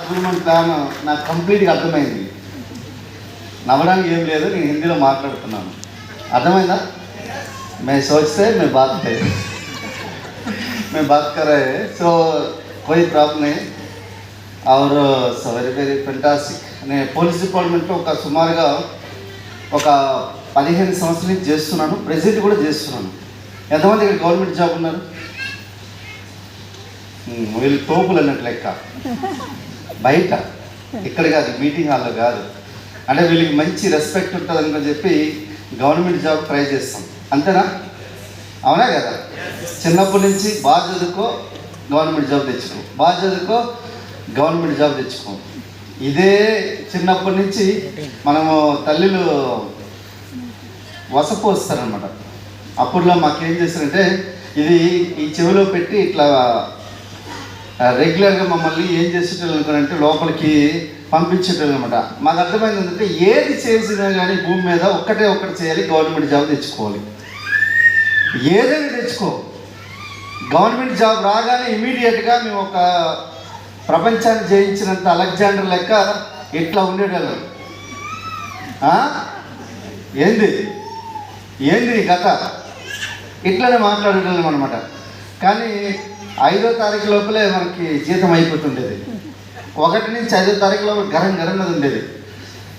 Improvement plan నాకు కంప్లీట్గా అర్థమైంది. నవ్వడానికి ఏం లేదు, నేను హిందీలో మాట్లాడుతున్నాను. అర్థమైందా? मैं सोचते मैं बात थे मैं बात कर रहे हैं, सो कोई प्रॉब्लम नहीं. और సో వెరీ వెరీ ఫెంటాస్టిక్. నేను పోలీస్ డిపార్ట్మెంట్లో ఒక సుమారుగా ఒక 15 సంవత్సరాల నుంచి చేస్తున్నాను, ప్రెసిడెంట్ కూడా చేస్తున్నాను. ఎంతమంది ఇక్కడ గవర్నమెంట్ జాబ్ ఉన్నారు? వీళ్ళు తోపులు అన్నట్టు లెక్క. బయట ఇక్కడ కాదు, మీటింగ్ హాల్లో కాదు. అంటే వీళ్ళకి మంచి రెస్పెక్ట్ ఉంటుందని చెప్పి గవర్నమెంట్ జాబ్ ట్రై చేస్తాం. అంతేనా? అవునా కదా? చిన్నప్పటి నుంచి బాగా చదువుకో గవర్నమెంట్ జాబ్ తెచ్చుకో, బాగా చదువుకో గవర్నమెంట్ జాబ్ తెచ్చుకో. ఇదే చిన్నప్పటి నుంచి మనము తల్లిలు వసపోస్తారనమాట. అప్పుడులో మాకేం చేస్తారంటే ఇది ఈ చెవిలో పెట్టి ఇట్లా రెగ్యులర్గా మమ్మల్ని ఏం చేసేటోళ్ళు అనుకోనంటే లోపలికి పంపించేటోళ్ళు అనమాట. మాకు అర్థమైంది ఏంటంటే ఏది చేసినా కానీ భూమి మీద ఒక్కటి చేయాలి, గవర్నమెంట్ జాబ్ తెచ్చుకోవాలి. ఏదైనా తెచ్చుకో, గవర్నమెంట్ జాబ్ రాగానే ఇమీడియట్గా మేము ఒక ప్రపంచాన్ని జయించినంత అలెగ్జాండర్ లెక్క ఇట్లా ఉండేటోళ్ళం. ఏంది నీ కథ? ఇట్లనే మాట్లాడేటోళ్ళం అనమాట. కానీ 5వ తారీఖు లోపలే మనకి జీతం అయిపోతుండేది. 1 నుంచి 5వ తారీఖు లోపల గరం మీద ఉండేది.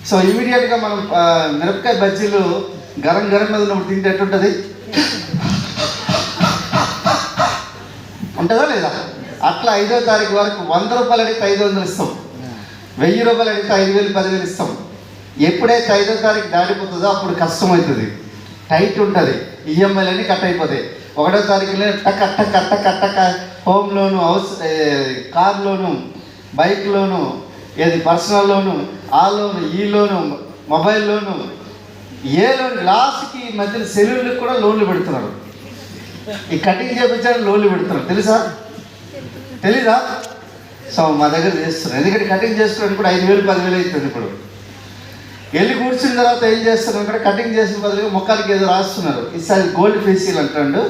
సో ఇమీడియట్గా మనం మిరపకాయ బజ్జీలు గరం మీద ఉన్నప్పుడు తింటే ఎట్టుంటుంది? ఉంటుందా లేదా? అట్లా 5వ తారీఖు వరకు 100 రూపాయలు అడిగితే 500 ఇస్తాం, 1000 రూపాయలు అడిగితే 5000 10,000 ఇస్తాం. ఎప్పుడైతే 5వ తారీఖు దాటిపోతుందో అప్పుడు కష్టమవుతుంది, టైట్ ఉంటుంది, ఈఎంఐలన్నీ కట్ అయిపోతాయి. 1వ తారీఖులో టక్క హోమ్ లోను, హౌస్ కార్ లోను, బైక్ లోను, ఏది పర్సనల్ లోను, ఆ లోను, ఈ లోను, మొబైల్ లోను, ఏ లోన్, లాస్ట్కి ఈ మధ్యన సెలూన్లకు కూడా లోన్లు పెడుతున్నారు. ఈ కటింగ్ చేయించడానికి లోన్లు పెడుతున్నారు, తెలీదా? సో మా దగ్గర చేస్తున్నారు. ఎందుకంటే కటింగ్ చేసుకోవడానికి కూడా 5,000 10,000 అవుతుంది. ఇప్పుడు వెళ్ళి కూర్చున్న తర్వాత ఏం చేస్తున్నారు అంటే కటింగ్ చేసిన బదులుగా మొక్కలకి ఏదో రాస్తున్నారు. ఈసారి గోల్డ్ ఫేషియల్ అంటాడు,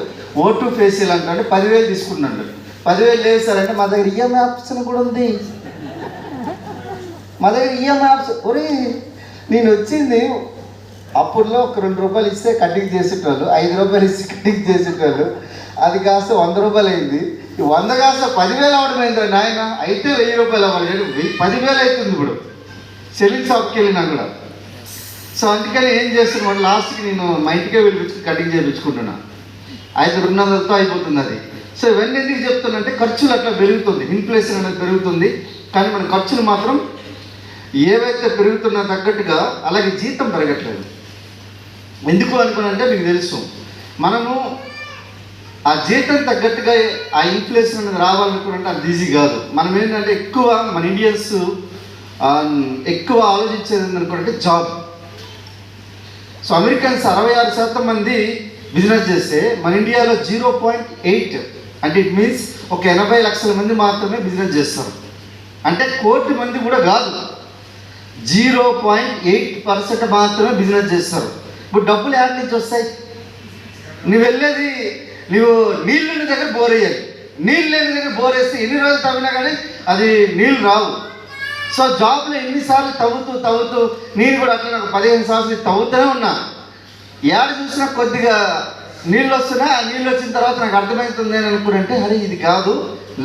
O2 ఫేషియల్ అంటాడు, 10,000 తీసుకున్నాడు. 10,000 లేదు సార్ అంటే మా దగ్గర ఈఎంఐ ఆప్షన్ కూడా ఉంది, మా దగ్గర ఈఎంఐ ఆప్షన్. ఒరే నేను వచ్చింది అప్పుడులో ఒక 2 రూపాయలు ఇస్తే కటింగ్ చేసేటోళ్ళు, 5 రూపాయలు ఇస్తే కటింగ్ చేసేటోళ్ళు. అది కాస్త 100 రూపాయలు అయింది. ఈ 100 కాస్త 10,000 అవడం అయింది నాయన. అయితే 1000 రూపాయలు అవ్వాలి, 10,000 అవుతుంది ఇప్పుడు సెలింగ్ షాప్కి వెళ్ళినా కూడా. సో అందుకని ఏం చేస్తున్నాడు, లాస్ట్కి నేను మా ఇంటికే వెళ్ళి కటింగ్ చేయించుకుంటున్నా. 500తో అయిపోతుంది అది. సో ఇవన్నీ ఎందుకు చెప్తున్నంటే ఖర్చులు అట్లా పెరుగుతుంది, ఇన్ఫ్లేషన్ అనేది పెరుగుతుంది. కానీ మన ఖర్చులు మాత్రం ఏవైతే పెరుగుతున్నా తగ్గట్టుగా అలాగే జీతం పెరగట్లేదు. ఎందుకు అనుకున్నంటే మీకు తెలుసు, మనము ఆ జీతం తగ్గట్టుగా ఆ ఇన్ఫ్లేషన్ అనేది రావాలనుకున్నంటే అది ఈజీ కాదు. మనం ఏంటంటే ఎక్కువ మన ఇండియన్స్ ఎక్కువ ఆలోచించేది ఏంటనుకుంటే జాబ్. సో అమెరికన్స్ 66% మంది బిజినెస్ చేస్తే మన ఇండియాలో 0.8 అంటే ఇట్ మీన్స్ ఒక 80 లక్షల మంది మాత్రమే బిజినెస్ చేస్తారు. అంటే 1 కోటి మంది కూడా కాదు, 0.8% మాత్రమే బిజినెస్ చేస్తారు. ఇప్పుడు డబ్బులు ఎక్కడి నుంచి వస్తాయి? నువ్వు వెళ్ళేది నువ్వు నీళ్ళు దగ్గర బోర్ వేయాలి, నీళ్ళు లేని దగ్గర బోర్ వేస్తే ఎన్ని రోజులు తవ్వినా కానీ అది నీళ్ళు రావు. సో జాబ్లో ఎన్నిసార్లు తవ్వుతూ నేను కూడా అట్లా నాకు 15 సంవత్సరాలు తవ్వుతూనే ఉన్నా. ఏడ చూసినా కొద్దిగా నీళ్ళు వస్తున్నా, ఆ నీళ్ళు వచ్చిన తర్వాత నాకు అర్థమవుతుంది అని అనుకున్నంటే అరే ఇది కాదు,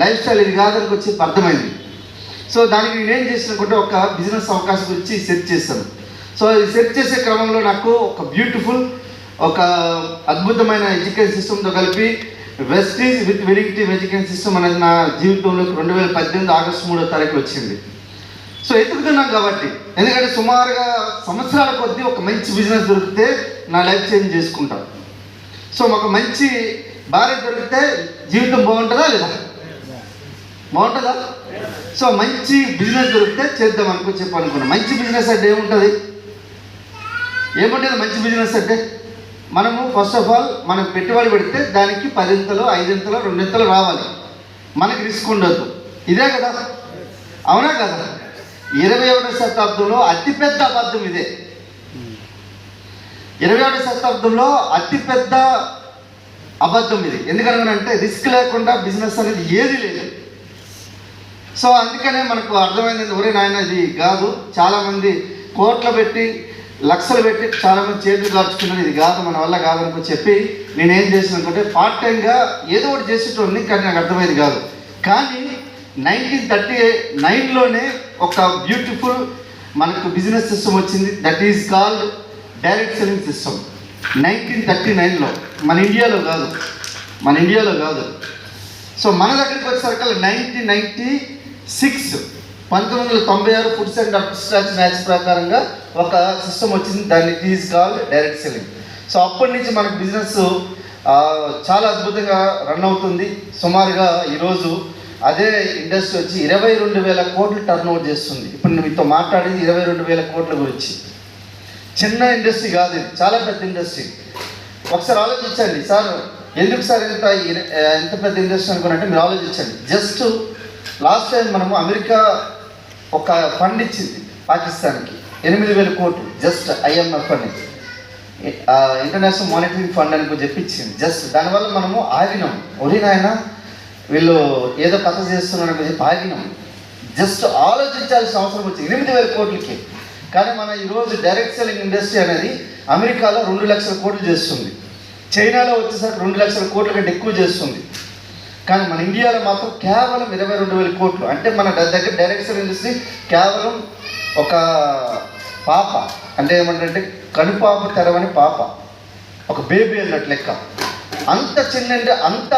లైఫ్ స్టైల్ ఇది కాదని వచ్చి అర్థమైంది. సో దానికి నేనేం చేసినకుంటే ఒక బిజినెస్ అవకాశం గురించి సెర్చ్ చేస్తాను. సో ఈ సెర్చ్ చేసే క్రమంలో నాకు ఒక బ్యూటిఫుల్, ఒక అద్భుతమైన ఎడ్యుకేషన్ సిస్టమ్తో కలిపి వెస్టీజ్ విత్ వెలింగ్ టీమ్ ఎడ్యుకేషన్ సిస్టమ్ అనేది నా జీవితంలో 2018 ఆగస్టు 3వ తారీఖు వచ్చింది. సో ఎత్తుకుతున్నాం కాబట్టి, ఎందుకంటే సుమారుగా సంవత్సరాల కొద్దీ ఒక మంచి బిజినెస్ దొరికితే నా లైఫ్ చేంజ్ చేసుకుంటాను. సో ఒక మంచి భార్య దొరికితే జీవితం బాగుంటుందా లేదా? బాగుంటుందా? సో మంచి బిజినెస్ దొరికితే చేద్దాం చెప్పనుకున్నాం. మంచి బిజినెస్ అంటే ఏముంటుంది? మంచి బిజినెస్ అంటే మనము ఫస్ట్ ఆఫ్ ఆల్ మనం పెట్టుబడి పెడితే దానికి 10 5 2 రావాలి, మనకి రిస్క్ ఉండొద్దు. ఇదే కదా, అవునా కదా? 21వ శతాబ్దంలో అతిపెద్ద అబద్ధం ఇదే. 21వ శతాబ్దంలో అతిపెద్ద అబద్ధం ఇది. ఎందుకంటే రిస్క్ లేకుండా బిజినెస్ అనేది ఏది లేదు. సో అందుకనే మనకు అర్థమైంది, ఒరే నాయన ఇది కాదు. చాలామంది కోట్లు పెట్టి లక్షలు పెట్టి చాలామంది చేతులు కార్చుకున్నారు, ఇది కాదు మన వల్ల కాదనుకో చెప్పి నేనేం చేసిన అనుకుంటే పార్ట్ టైంగా ఏదో ఒకటి చేసేటోడిని, కానీ నాకు అర్థమైంది కాదు. కానీ 1939లోనే ఒక బ్యూటిఫుల్ మనకు బిజినెస్ సిస్టమ్ వచ్చింది, that is called direct selling system. 1939లో మన ఇండియాలో కాదు. సో మన దగ్గరికి వచ్చేసరికి 1996 1996 ఫుడ్స్ అండ్ అబ్స్ట్రాక్షన్ యాక్ట్స్ ప్రకారంగా ఒక సిస్టమ్ వచ్చింది, దాన్ని it is called direct selling. So అప్పటి నుంచి మనకు బిజినెస్ చాలా అద్భుతంగా రన్ అవుతుంది. సుమారుగా ఈరోజు అదే ఇండస్ట్రీ వచ్చి 22,000 కోట్లు టర్న్ ఓవర్ చేస్తుంది. ఇప్పుడు నేను మీతో మాట్లాడేది 22,000 కోట్ల గురించి. చిన్న ఇండస్ట్రీ కాదు, ఇది చాలా పెద్ద ఇండస్ట్రీ. ఒకసారి ఆలోచించండి సార్, ఎందుకు సార్ ఎంత పెద్ద ఇండస్ట్రీ అనుకున్నట్టే మీరు ఆలోచించండి. జస్ట్ లాస్ట్ టైం మనము అమెరికా ఒక ఫండ్ ఇచ్చింది పాకిస్తాన్కి 8,000 కోట్లు, జస్ట్ IMF అని, ఇంటర్నేషనల్ మానిటరింగ్ ఫండ్ అని చెప్పించింది. జస్ట్ దానివల్ల మనము ఆగినాం. ఒరినాయన వీళ్ళు ఏదో కథ చేస్తున్నారని చెప్పి ఆగినాం. జస్ట్ ఆలోచించాల్సిన అవసరం వచ్చింది 8,000 కోట్లకి. కానీ మన ఈరోజు డైరెక్ట్ సెల్లింగ్ ఇండస్ట్రీ అనేది అమెరికాలో 2 లక్షల కోట్లు చేస్తుంది, చైనాలో వచ్చేసరికి 2 లక్షల కోట్ల కంటే ఎక్కువ చేస్తుంది. కానీ మన ఇండియాలో మాత్రం కేవలం 22,000 కోట్లు. అంటే మన దగ్గర డైరెక్ట్ సెల్లింగ్ ఇండస్ట్రీ కేవలం ఒక పాప, అంటే ఏమంటే కనుపాప తెరవని పాప, ఒక బేబీ అన్నట్టు లెక్క. అంత చిన్న, అంత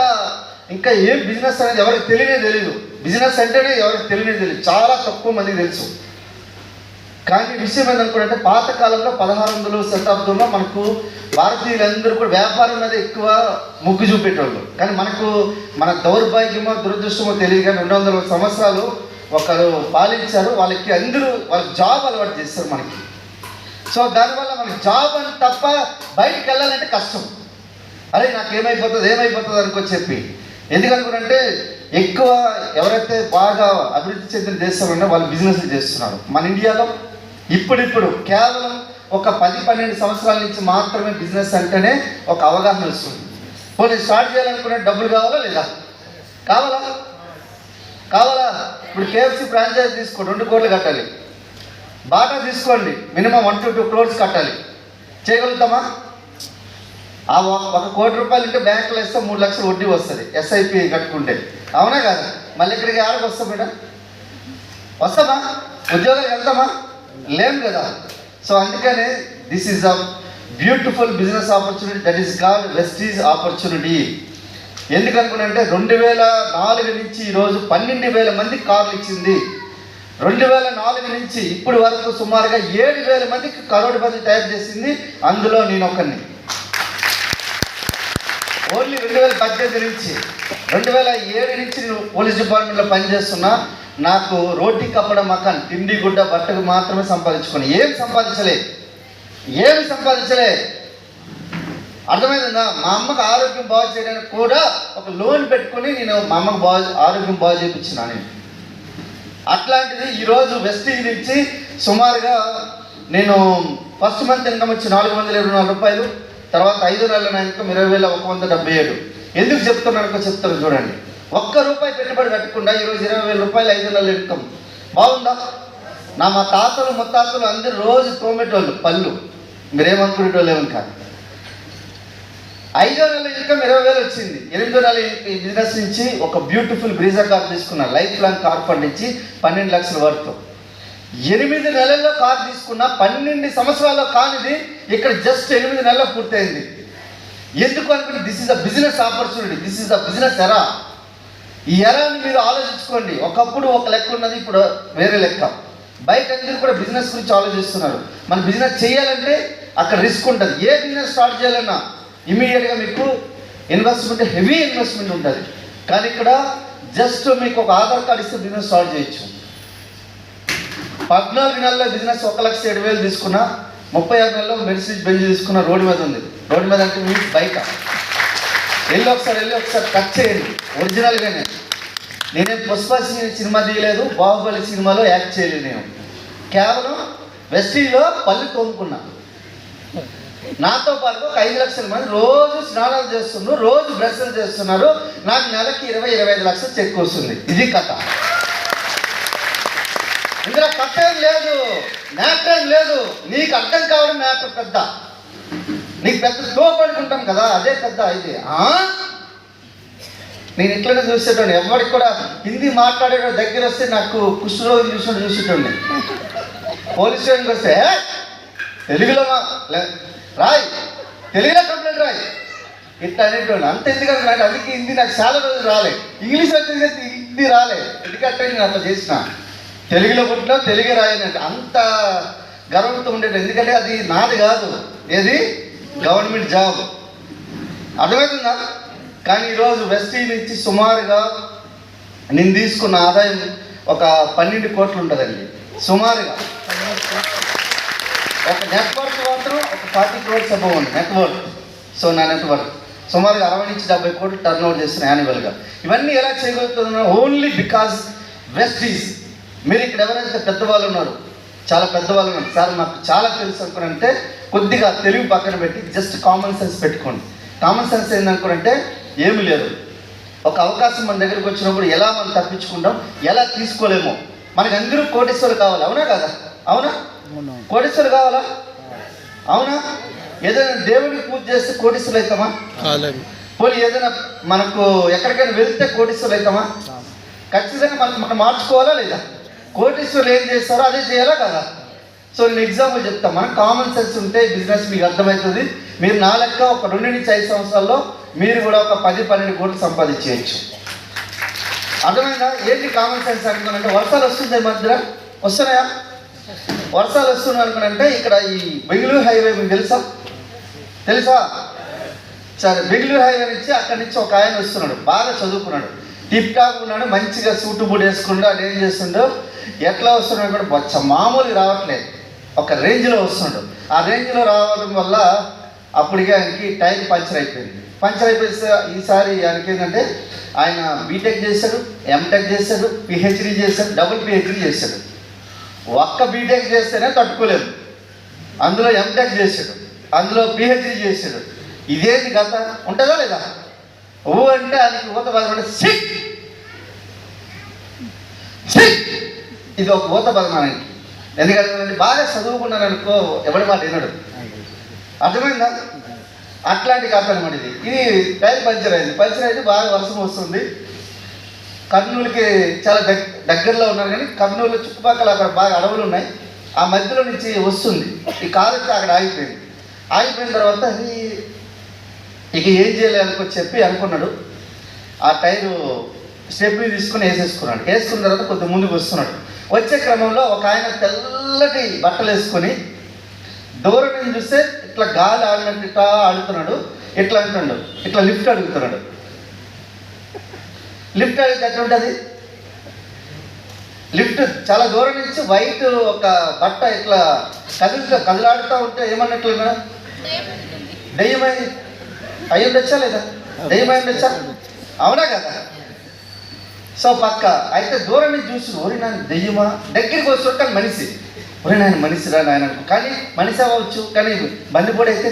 ఇంకా ఏం బిజినెస్ అనేది ఎవరికి తెలియదు. బిజినెస్ అంటేనే ఎవరికి తెలియదు, చాలా తక్కువ మందికి తెలుసు. కానీ విషయం ఏంటనుకుంటే పాతకాలంలో 1600వ శతాబ్దంలో మనకు భారతీయులందరూ కూడా వ్యాపారం మీద ఎక్కువ మొగ్గు చూపేటోళ్ళు. కానీ మన దౌర్భాగ్యమో దురదృష్టమో తెలియదు, కానీ 200 సంవత్సరాలు ఒకరు పాలించారు. వాళ్ళకి జాబ్ అలవాటు చేస్తారు మనకి. సో దానివల్ల మనకి జాబ్ అని తప్ప బయటికి వెళ్ళాలంటే కష్టం. అరే ఏమైపోతుంది అనుకో చెప్పి. ఎందుకనుకుంటే ఎక్కువ ఎవరైతే బాగా అభివృద్ధి చెందిన దేశంలో వాళ్ళు బిజినెస్లు చేస్తున్నారు. మన ఇండియాలో ఇప్పుడు కేవలం ఒక 10-12 సంవత్సరాల నుంచి మాత్రమే బిజినెస్ అంటేనే ఒక అవగాహన వస్తుంది. పోనీ స్టార్ట్ చేయాలనుకునే డబ్బులు కావాలా లేదా? కావాలా? ఇప్పుడు KFC ఫ్రాంచైజ్ తీసుకో, 2 కోట్లు కట్టాలి. బాటా తీసుకోండి, మినిమం 1 to 2 crores కట్టాలి. చేయగలుగుతామా? ఆ 1 కోటి రూపాయలు ఉంటే బ్యాంకులో వేస్తే 3 లక్షలు వడ్డీ వస్తుంది SIP కట్టుకుంటే. అవునా కాదా? మళ్ళీ ఇక్కడికి ఆడకు వస్తాం మేడం, వస్తామా? ఉద్యోగాలకు వెళ్తామా? లేం కదా. సో అందుకనే this is a beautiful business opportunity, that is called Vestige opportunity. ఎందుకనుకుంటే 2004 నుంచి ఈరోజు 12,000 మందికి కార్లు ఇచ్చింది. 2004 నుంచి ఇప్పటి వరకు సుమారుగా 7,000 మందికి కరోడ్పతి తయారు చేసింది. అందులో నేను ఒకరిని. ఓన్లీ 2018 నుంచి 2007 నుంచి నేను పోలీస్ డిపార్ట్మెంట్లో పనిచేస్తున్నా. నాకు రోటీ కప్పడం మకాన్, తిండి గుడ్డ బట్టకు మాత్రమే సంపాదించుకుని ఏమి సంపాదించలే. అర్థమైందా? మా అమ్మకు ఆరోగ్యం బాగు చేయడానికి కూడా ఒక లోన్ పెట్టుకుని నేను మా అమ్మకు ఆరోగ్యం బాగు చేయించిన. నేను అట్లాంటిది ఈరోజు వెస్టీజ్ నుంచి సుమారుగా నేను ఫస్ట్ మంత్ ఇన్కమ్ వచ్చి 424 రూపాయలు, తర్వాత 5 నెలల ఇన్కమ్ 20,177. ఎందుకు చెప్తాను చూడండి. ₹1 పెట్టుబడి పెట్టకుండా ఈరోజు 20,000 రూపాయలు 5 నెలల ఇన్కమ్. బాగుందా? మా తాతలు ముత్తాతలు అందరూ రోజు తోమేటోళ్ళు పళ్ళు, మీరేమనుకునేటోళ్ళు ఏమని కాదు. 5వ నెల ఇన్కమ్ 20,000 వచ్చింది. 8వ నెల ఈ బిజినెస్ నుంచి ఒక బ్యూటిఫుల్ బ్రీజా కార్ తీసుకున్నా, లైఫ్ లాంగ్ కార్ ఫండ్ ఇచ్చి 12 లక్షల వరకు. 8 నెలల్లో కార్ తీసుకున్న, 12 సంవత్సరాల్లో కానిది ఇక్కడ జస్ట్ 8 నెలల్లో పూర్తయింది. ఎందుకు అనుకుంటే this is a business opportunity, this is a business ఎరా. ఈ ఎరాని మీరు ఆలోచించుకోండి. ఒకప్పుడు ఒక లెక్క ఉన్నది, ఇప్పుడు వేరే లెక్క. బయట అందరూ కూడా బిజినెస్ గురించి ఆలోచిస్తున్నారు. మన బిజినెస్ చేయాలంటే అక్కడ రిస్క్ ఉంటుంది. ఏ బిజినెస్ స్టార్ట్ చేయాలన్నా ఇమీడియట్గా మీకు ఇన్వెస్ట్మెంట్, హెవీ ఇన్వెస్ట్మెంట్ ఉంటుంది. కానీ ఇక్కడ జస్ట్ మీకు ఒక ఆధార్ కార్డు ఇస్తే బిజినెస్ స్టార్ట్ చేయొచ్చు. 14 నెలల్లో బిజినెస్ 1,07,000 తీసుకున్నా, 36 నెలల్లో మెర్సిడీస్ బెంజ్ తీసుకున్న. రోడ్డు మీద ఉంది. రోడ్డు మీద అంటే మీకు బయట వెళ్ళి ఒకసారి టచ్ చేయండి. ఒరిజినల్గానే నేనేం పుష్ప సినిమా తీయలేదు, బాహుబలి సినిమాలో యాక్ట్ చేయలేదు. నేను కేవలం వెస్టీలో పళ్ళు తోముకున్నా. నాతో పాటు ఒక 5 లక్షల మంది రోజు స్నానాలు చేస్తున్నారు, రోజు బ్రష్లు చేస్తున్నారు. నాకు నెలకి 20-25 లక్షలు చెక్ వస్తుంది. ఇది కథ. ఇందులో కథ ఏం లేదు, మ్యాటర్ ఏం లేదు. నీకు అర్థం కావడం మ్యాటర్ పెద్ద. నీకు పెద్ద తోపు అనుకుంటాం కదా, అదే పెద్ద. ఇది నేను ఇట్లనే చూసేటోండి. ఎవరికి కూడా హిందీ మాట్లాడే దగ్గర వస్తే నాకు కుష్ఠరోగం చూసేటోండి. పోలీస్ స్టేషన్కి వస్తే తెలుగులో రాయ్, తెలుగులో కంప్లైంట్ రాయ్ ఇట్లా అనేటోండి. అంత ఎందుకంటే నాకు అందుకే హిందీ నాకు చాలా రోజులు రాలే. ఇంగ్లీష్ వచ్చింది హిందీ రాలే. ఎందుకంటే నేను అట్లా చేసిన. తెలుగులో పుట్టినా తెలుగే రాయనంటే అంత గర్వంతో ఉండేది. ఎందుకంటే అది నాది కాదు, ఏది గవర్నమెంట్ జాబ్. అర్థమవుతుందా? కానీ ఈరోజు వెస్టీ నుంచి సుమారుగా నేను తీసుకున్న ఆదాయం ఒక 12 కోట్లు ఉంటుందండి సుమారుగా. ఒక నెట్వర్క్ మాత్రం ఒక 40 crores అబౌవ్ ఉంది నెట్వర్క్. సో నా నెట్వర్క్ సుమారుగా 60 నుంచి 70 కోట్లు టర్న్ ఓవర్ చేస్తున్నాను యాన్యువల్గా. ఇవన్నీ ఎలా చేయగలుగుతున్నా? Only because వెస్టీస్. మీరు ఇక్కడ ఎవరైతే పెద్దవాళ్ళు ఉన్నారు, చాలా పెద్దవాళ్ళు ఉన్నారు, సార్ మాకు చాలా తెలుసు అనుకునంటే కొద్దిగా తెలివి పక్కన పెట్టి జస్ట్ కామన్ సెన్స్ పెట్టుకోండి. కామన్ సెన్స్ ఏందనుకునంటే ఏమి లేదు. ఒక అవకాశం మన దగ్గరికి వచ్చినప్పుడు ఎలా మనం తప్పించుకుంటాం, ఎలా తీసుకోలేమో. మనకి అందరూ కోటీశ్వరులు కావాలి, అవునా కదా? అవునా? కోటీశ్వరులు కావాలా? అవునా? ఏదైనా దేవుడికి పూజ చేస్తే కోటీశ్వరులు అవుతామా? పోనీ ఏదైనా మనకు ఎక్కడికైనా వెళ్తే కోటీశ్వరులు అవుతామా? ఖచ్చితంగా మనం మార్చుకోవాలా లేదా? కోటీశ్వరులు ఏం చేస్తారో అదే చేయాలా కదా? సో నేను ఎగ్జాంపుల్ చెప్తాను. మనకు కామన్ సెన్స్ ఉంటే బిజినెస్ మీకు అర్థమవుతుంది. మీరు నా లెక్క ఒక 2 నుంచి 5 సంవత్సరాల్లో మీరు కూడా ఒక 10-12 కోట్లు సంపాదించేయచ్చు. అర్థమైందా? ఏంటి కామన్ సెన్స్ అనుకున్నంటే, వర్షాలు వస్తుంది మధ్య వస్తున్నాయా? వర్షాలు వస్తున్నాయి అనుకున్నంటే ఇక్కడ ఈ బెంగళూరు హైవే మీకు తెలుసా? సరే, బెంగళూరు హైవే నుంచి అక్కడి నుంచి ఒక ఆయన వస్తున్నాడు, బాగా చదువుకున్నాడు, టిప్ టాప్ ఉన్నాడు, మంచిగా సూటు బూట్ వేసుకుంటూ అది ఏం చేస్తుండో ఎట్లా వస్తున్నాడు కూడా బొచ్చ మామూలుగా రావట్లేదు, ఒక రేంజ్లో వస్తున్నాడు. ఆ రేంజ్లో రావడం వల్ల అప్పటికే ఆయనకి టైర్ పంచర్ అయిపోయింది. పంచర్ అయిపోతే ఈసారి ఆయనకి ఏంటంటే ఆయన బీటెక్ చేశాడు, ఎంటెక్ చేశాడు, పిహెచ్డీ చేశాడు, డబుల్ పిహెచ్డీ చేశాడు. ఒక్క బీటెక్ చేస్తేనే తట్టుకోలేదు, అందులో ఎంటెక్ చేశాడు, అందులో పిహెచ్డీ చేశాడు. ఇదేంటి కథ? ఉంటుందా లేదా? ఊ అంటే ఆయనకి ఊత పదమంటే సిక్ ఇది ఒక ఊత పదమానికి. ఎందుకంటే బాగా చదువుకున్నాను అనుకో, ఎవరి మాట వినడు. అర్థమైందా? అట్లాంటి కథ అనమాట ఇది. ఇది టైర్ పంచర్ అయింది. పంచర్ అయితే బాగా వర్షం వస్తుంది. కర్నూలుకి చాలా దగ్గరలో ఉన్నారు, కానీ కర్నూలు చుట్టుపక్కల అక్కడ బాగా అడవులు ఉన్నాయి. ఆ మధ్యలో నుంచి వస్తుంది. ఈ కారు వచ్చి అక్కడ ఆగిపోయింది. ఆగిపోయిన తర్వాత ఇక ఏం చేయాలి చెప్పి అనుకున్నాడు. ఆ టైరు స్టెప్ని తీసుకుని వేసేసుకున్నాడు. వేసుకున్న తర్వాత కొద్దిగా ముందుకు వస్తున్నాడు. వచ్చే క్రమంలో ఒక ఆయన తెల్లటి బట్టలు వేసుకొని దూరం నుంచి చూస్తే ఇట్లా గాలి ఆడినట్టు ఇట్లా ఆడుతున్నాడు. ఇట్లా అంటున్నాడు, ఇట్లా లిఫ్ట్ అడుగుతున్నాడు. లిఫ్ట్ అడిగితే ఎట్లుంటుంది? లిఫ్ట్ చాలా దూరం నుంచి వైట్ ఒక బట్ట ఇట్లా కదిలాడుతూ ఉంటే ఏమన్నట్లుగా దెయ్యమై అయ్యి ఉండొచ్చా లేదా? దెయ్యమై ఉండొచ్చా? అవునా కదా? సో పక్క అయితే దూరం నుంచి చూసి ఓరి నాయన దెయ్యమా, దగ్గరికి వస్తుంటే మనిషి, ఒరే నాయన మనిషిరా నాయన, కానీ మనిషి అవ్వచ్చు. కానీ బందిపోడైతే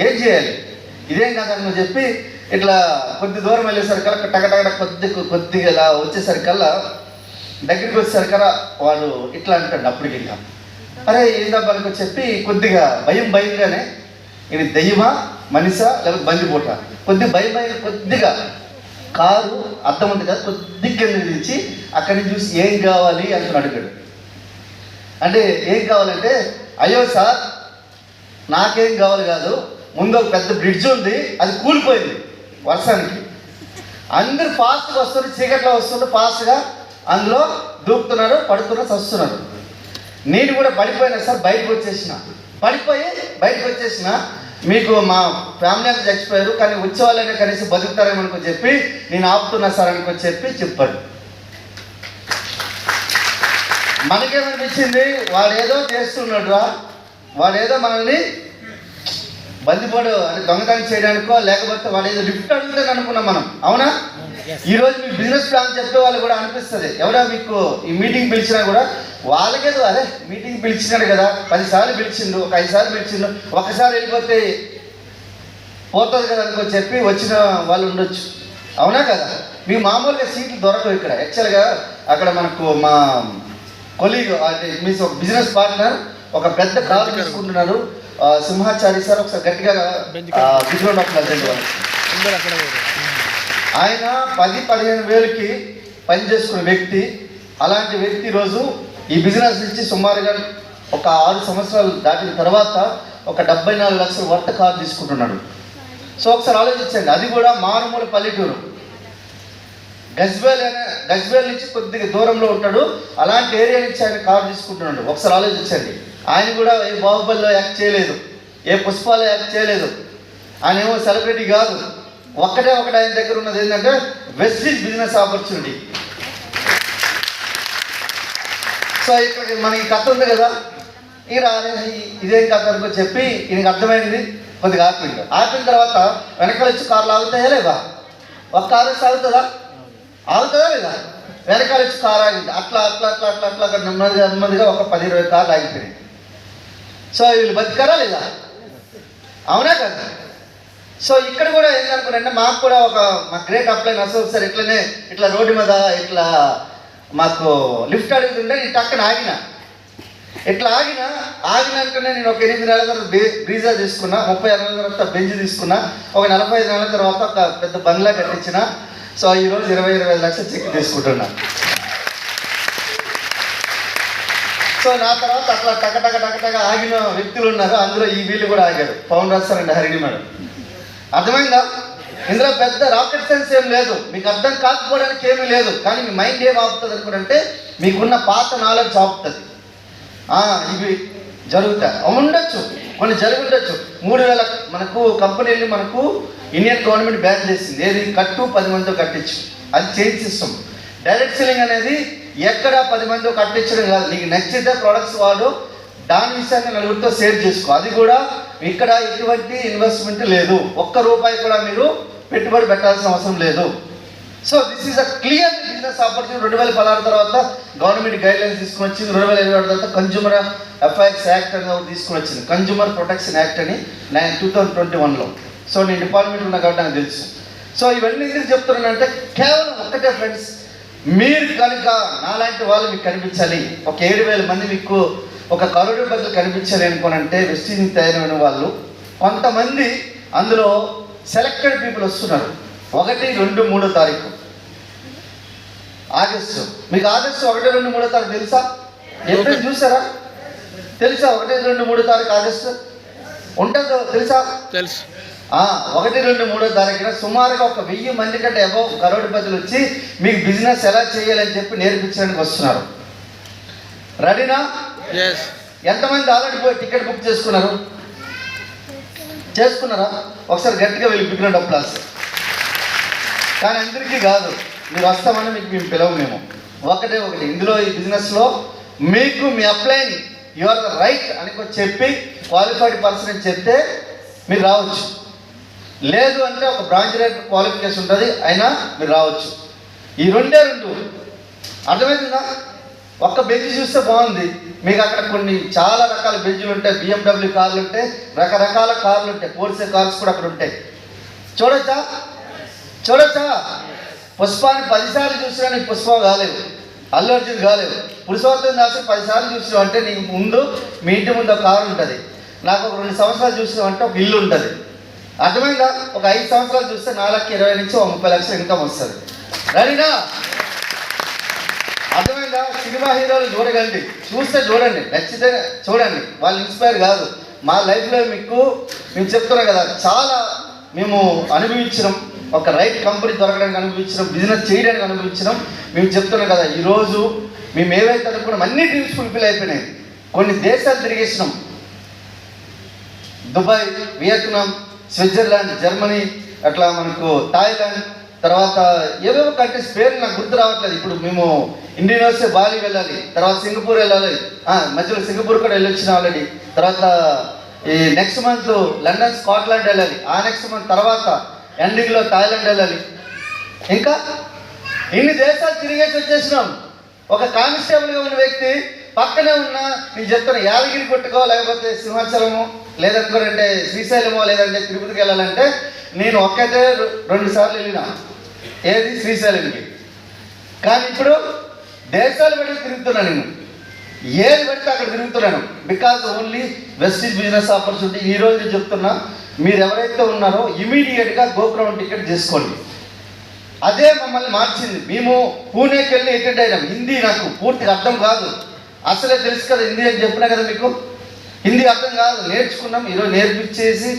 ఏం చేయాలి? ఇదేం కాదని చెప్పి ఇట్లా కొద్ది దూరం వెళ్ళేసరికల్లా టగటగడ కొద్దిగా ఇలా వచ్చేసరికల్లా దగ్గరికి వచ్చేసరికల్లా వాడు ఇట్లా అంటాడు. అప్పటికి ఇంకా అరే ఏందబ్బానికి చెప్పి కొద్దిగా భయంగానే ఇది దెయ్యమా మనిషా లేకపోతే బందిపోట, భయం కొద్దిగా కారు అర్థం ఉంది కదా, కొద్దిగా కింద నుంచి అక్కడి నుంచి చూసి ఏం కావాలి అని అడిగాడు. అంటే ఏం కావాలంటే, అయ్యో సార్ నాకేం కావాలి కాదు, ముందు ఒక పెద్ద బ్రిడ్జ్ ఉంది, అది కూలిపోయింది వర్షానికి, అందరు ఫాస్ట్గా వస్తున్నారు, చీకట్లో వస్తుంటే ఫాస్ట్గా అందులో దూకుతున్నారు, పడుతున్నారు, చస్తున్నారు. నేను కూడా పడిపోయినా సార్, బయటకు వచ్చేసిన మీకు మా ఫ్యామిలీ అంతా చచ్చిపోయారు, కానీ వచ్చే వాళ్ళైనా కనీసం బతుకుతారేమనుకో చెప్పి నేను ఆపుతున్నా సార్ అనుకో చెప్పాడు. మనకేమనిపించింది, వాడేదో చేస్తున్నాడు రా, వాడేదో మనల్ని బందిపోడు అని దొంగతనం చేయడానికో లేకపోతే వాడేదో లిఫ్ట్ అడుగుతుంది అనుకున్నాం మనం. అవునా? ఈరోజు మీ బిజినెస్ ప్లాన్ చెప్పే వాళ్ళు కూడా అనిపిస్తుంది, ఎవరో మీకు ఈ మీటింగ్ పిలిచినా కూడా వాళ్ళకేదో అరే మీటింగ్ పిలిచినాడు కదా, 10 సార్లు పిలిచిండు, ఒక 5 సార్లు పిలిచిండు, ఒకసారి వెళ్ళిపోతే పోతుంది కదా అనుకో చెప్పి వచ్చిన వాళ్ళు ఉండొచ్చు. అవునా కదా? మీకు మామూలుగా సీట్లు దొరకవు ఇక్కడ. యాక్చువల్గా అక్కడ మనకు మా కొలీగ్ అంటే మీన్స్ ఒక బిజినెస్ పార్ట్నర్ ఒక పెద్ద కారు తీసుకుంటున్నారు, సింహాచారి సార్. ఒకసారి గట్టిగా బిజినెస్ ఆఫ్ లెజెండ్ ఆయన 10-15 వేలకి పని చేసుకునే వ్యక్తి. అలాంటి వ్యక్తి ఈరోజు ఈ బిజినెస్ నుంచి సుమారుగా ఒక 6 సంవత్సరాలు దాటిన తర్వాత ఒక 74 లక్షల వర్త కారు తీసుకుంటున్నాడు. సో ఒకసారి ఆలోచించండి, అది కూడా మారుమూల పల్లెటూరు, గజ్వేల్ నుంచి కొద్దిగా దూరంలో ఉంటాడు. అలాంటి ఏరియా నుంచి ఆయన కారు తీసుకుంటున్నాడు. ఒకసారి ఆలోచించండి, ఆయన కూడా ఏ బాహుబలిలో యాక్ట్ చేయలేదు, ఏ పుష్పాలో యాక్ట్ చేయలేదు, ఆయన ఏమో సెలబ్రిటీ కాదు. ఒకటే ఆయన దగ్గర ఉన్నది ఏంటంటే వెస్టీజ్ బిజినెస్ ఆపర్చునిటీ. సో ఇక్కడ మనకి కథ ఉంది కదా, ఇదేం కథ అనుకో చెప్పి ఈయనకి అర్థమైంది. కొద్దిగా ఆపిన తర్వాత వెనకాల వచ్చి కార్లు ఆగుతాయా లేదా? ఒక కారు వచ్చి ఆగుతుందా లేదా? వెనకాల వచ్చి కారు ఆగింది. అట్లా అక్కడ నెమ్మదిగా ఒక 10-20 కార్లు ఆగిపోయినాయి. సో వీళ్ళు బతికారా లేదా? అవునా కదా? సో ఇక్కడ కూడా ఏంటనుకుంటే మాకు కూడా మా గ్రేట్ అప్లైన్ అసోసియేషన్ ఇట్లా రోడ్డు మీద ఇట్లా మాకు లిఫ్ట్ అడుగుతుంటే నేను టక్కన ఆగినాకనే నేను ఒక 8 నెలల తర్వాత వీసా తీసుకున్నా, 36 నెలల తర్వాత బెంచ్ తీసుకున్నా, ఒక 45 నెలల తర్వాత ఒక పెద్ద బంగ్లా కట్టించిన. సో ఈరోజు 20-25 లక్షలు చెక్ తీసుకుంటున్నా. సో నా తర్వాత అట్లా టకటక ఆగిన వ్యక్తులు ఉన్నారు. అందులో ఈ వీళ్ళు కూడా ఆగారు, Pavan Raj sir and Harini madam. అర్థమైందా? ఇందులో పెద్ద రాకెట్ సైన్స్ ఏం లేదు, మీకు అర్థం కాకపోవడానికి ఏమీ లేదు. కానీ మీ మైండ్ ఏం ఆపుతుంది అనుకుంటే మీకున్న పాత నాలెడ్జ్ ఆపుతుంది. ఇవి జరుగుతాయి, ఉండొచ్చు, కొన్ని జరిగి ఉండొచ్చు. 3,000 మనకు కంపెనీలు మనకు ఇండియన్ గవర్నమెంట్ బ్యాన్ చేసింది. ఏది? కట్టు 10 మందితో కట్టించు. అది చేంజ్ సిస్టమ్. డైరెక్ట్ సెల్లింగ్ అనేది ఎక్కడ 10 మందితో కట్టించడం కాదు. నీకు నచ్చితే ప్రొడక్ట్స్ వాడు, దాని విషయాన్ని నలుగురితో షేర్ చేసుకో. అది కూడా ఇక్కడ ఎటువంటి ఇన్వెస్ట్మెంట్ లేదు, ₹1 కూడా మీరు పెట్టుబడి పెట్టాల్సిన అవసరం లేదు. So this is a clear business opportunity. 2016 తర్వాత గవర్నమెంట్ గైడ్ లైన్స్ తీసుకుని వచ్చింది. 2021 తర్వాత కన్జ్యూమర్ అఫైర్స్ యాక్ట్ అని తీసుకుని వచ్చింది, కన్జ్యూమర్ ప్రొటెక్షన్ యాక్ట్ అని 2021లో. సో నేను డిపార్ట్మెంట్ ఉన్నా కాబట్టి నాకు తెలుసు. సో ఇవన్నీ ఎందుకు చెప్తున్నానంటే కేవలం ఒక్కటే ఫ్రెండ్స్, మీరు కనుక నాలాంటి వాళ్ళు మీకు కనిపించాలి, ఒక 7,000 మంది మీకు ఒక కరోడు బదులు కనిపించాలి అనుకోనంటే వెస్టీజ్ తయారైన వాళ్ళు కొంతమంది అందులో సెలెక్టెడ్ పీపుల్ వస్తున్నారు. 1, 2, 3 తారీఖు ఆగస్టు. మీకు ఆగస్టు 1, 2, 3 తారీఖు తెలుసా? ఎప్పుడు చూసారా? తెలుసా? 1, 2, 3 తారీఖు ఆగస్టు ఉంటుందో తెలుసా? తెలుసు. 1, 2, 3 తారీఖున సుమారుగా ఒక 1000 మంది కంటే అబౌవ్ కరోడ్పతులు వచ్చి మీకు బిజినెస్ ఎలా చేయాలని చెప్పి నేర్పించడానికి వస్తున్నారు. రెడీనా? ఎంతమంది ఆల్రెడీ పోయి టికెట్ బుక్ చేసుకున్నారా? ఒకసారి గట్టిగా వెళ్ళి బిగ్రౌండ్ అప్లాస్. కానీ అందరికీ కాదు, మీరు వస్తామని మేము పిలవము. మేము ఒకటే ఇందులో ఈ బిజినెస్లో మీకు మీ upline you are the right అని చెప్పి క్వాలిఫైడ్ పర్సన్ అని చెప్తే మీరు రావచ్చు. లేదు అంటే ఒక బ్రాంచ్ డైరెక్టర్ క్వాలిఫికేషన్ ఉంటుంది, అయినా మీరు రావచ్చు. ఈ 2 అర్థమవుతుందా? ఒక్క బెంచ్ చూస్తే బాగుంది, మీకు అక్కడ కొన్ని చాలా రకాల బెంచ్లు ఉంటాయి, BMW కార్లు ఉంటాయి, రకరకాల కార్లు ఉంటాయి, పోర్సే కార్స్ కూడా అక్కడ ఉంటాయి. చూడొచ్చా? పుష్పాన్ని 10 సార్లు చూసినా నీకు పుష్పం కాలేవు, అల్లు అర్జున్ కాలేవు. పురుషోత్తం దాసు 10 సార్లు చూసినావు అంటే నీకు ముందు మీ ఇంటి ముందు ఒక కారు ఉంటుంది, నాకు ఒక 2 సంవత్సరాలు చూసినావు అంటే ఒక ఇల్లు ఉంటుంది. అర్థమైందా? ఒక 5 సంవత్సరాలు చూస్తే 4,20,000 నుంచి 30 లక్షల ఇన్కమ్ వస్తుంది. రెడీనా? అర్థమైందా? సినిమా హీరోలు చూడగండి, చూస్తే చూడండి, నచ్చితే చూడండి, వాళ్ళు ఇన్స్పైర్ కాదు. మా లైఫ్లో మేము చెప్తున్నాం కదా, చాలా మేము అనుభవించినాం, ఒక రైట్ కంపెనీ దొరకడానికి అనుభవించినాం, బిజినెస్ చేయడానికి అనుభవించినాం. మేము చెప్తున్నాం కదా, ఈరోజు మేము ఏవైతే అనుకున్నాం అన్ని డ్రీమ్స్ ఫుల్ఫిల్ అయిపోయినాయి. కొన్ని దేశాలు తిరిగేసినాం, దుబాయ్, వియత్నాం, స్విట్జర్లాండ్, జర్మనీ, అట్లా మనకు థాయిలాండ్, తర్వాత ఏవేవో కంట్రీస్ పేరు నాకు గుర్తు రావట్లేదు. ఇప్పుడు మేము ఇండియన్ వస్తే బాలి వెళ్ళాలి, తర్వాత సింగపూర్ వెళ్ళాలి, మధ్యలో సింగపూర్ కూడా వెళ్ళొచ్చిన ఆల్రెడీ. తర్వాత ఈ నెక్స్ట్ మంత్ లండన్, స్కాట్లాండ్ వెళ్ళాలి, ఆ నెక్స్ట్ మంత్ తర్వాత ఎండింగ్లో థాయిలాండ్ వెళ్ళాలి. ఇంకా ఇన్ని దేశాలు తిరిగేసి వచ్చేసినాం. ఒక కానిస్టేబుల్గా ఉన్న వ్యక్తి పక్కనే ఉన్న నేను చెప్తాను, యాదగిరి కొట్టుకో, లేకపోతే సింహాచలము, లేదనుకోనంటే శ్రీశైలమో, లేదంటే తిరుపతికి వెళ్ళాలంటే నేను ఒక్కటే 2 సార్లు వెళ్ళినా. ఏది శ్రీశైలంకి. కానీ ఇప్పుడు దేశాలు పెట్టి తిరుగుతున్నాను నేను, ఏది పెడితే అక్కడ తిరుగుతున్నాను. Because only Vestige business opportunity. ఈరోజు నేను చెప్తున్నా, మీరు ఎవరైతే ఉన్నారో ఇమీడియట్గా గోక్రౌండ్ టికెట్ చేసుకోండి. అదే మమ్మల్ని మార్చింది. మేము పూణేకి వెళ్ళి అటెండ్ అయినాం. హిందీ నాకు పూర్తిగా అర్థం కాదు, అసలే తెలుసు కదా హిందీ అని చెప్పినా కదా మీకు. హిందీ అర్థం కాదు, నేర్చుకున్నాం. ఈరోజు నేర్పించేసి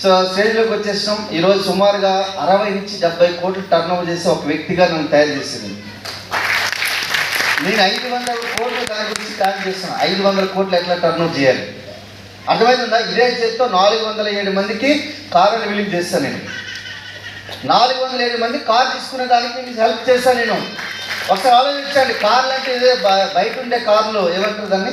స్టేజ్లోకి వచ్చేసినాం. ఈరోజు సుమారుగా 60 నుంచి 70 కోట్లు టర్న్ ఓవర్ చేసి ఒక వ్యక్తిగా నన్ను తయారు చేసింది. నేను 500 కోట్లు దాని గురించి ప్లాన్ చేస్తున్నాను. 500 కోట్లు ఎట్లా టర్న్ ఓవర్ చేయాలి అర్థమైందా? ఇదే చేతితో 407 మందికి కారుని రిలీజ్ చేస్తాను నేను. 407 మంది కారు తీసుకునే దానికి మీకు హెల్ప్ చేస్తాను నేను. ఒకసారి ఆలోచించండి, కార్లు అంటే ఇదే బయట ఉండే కార్లు ఏమంటారు దాన్ని,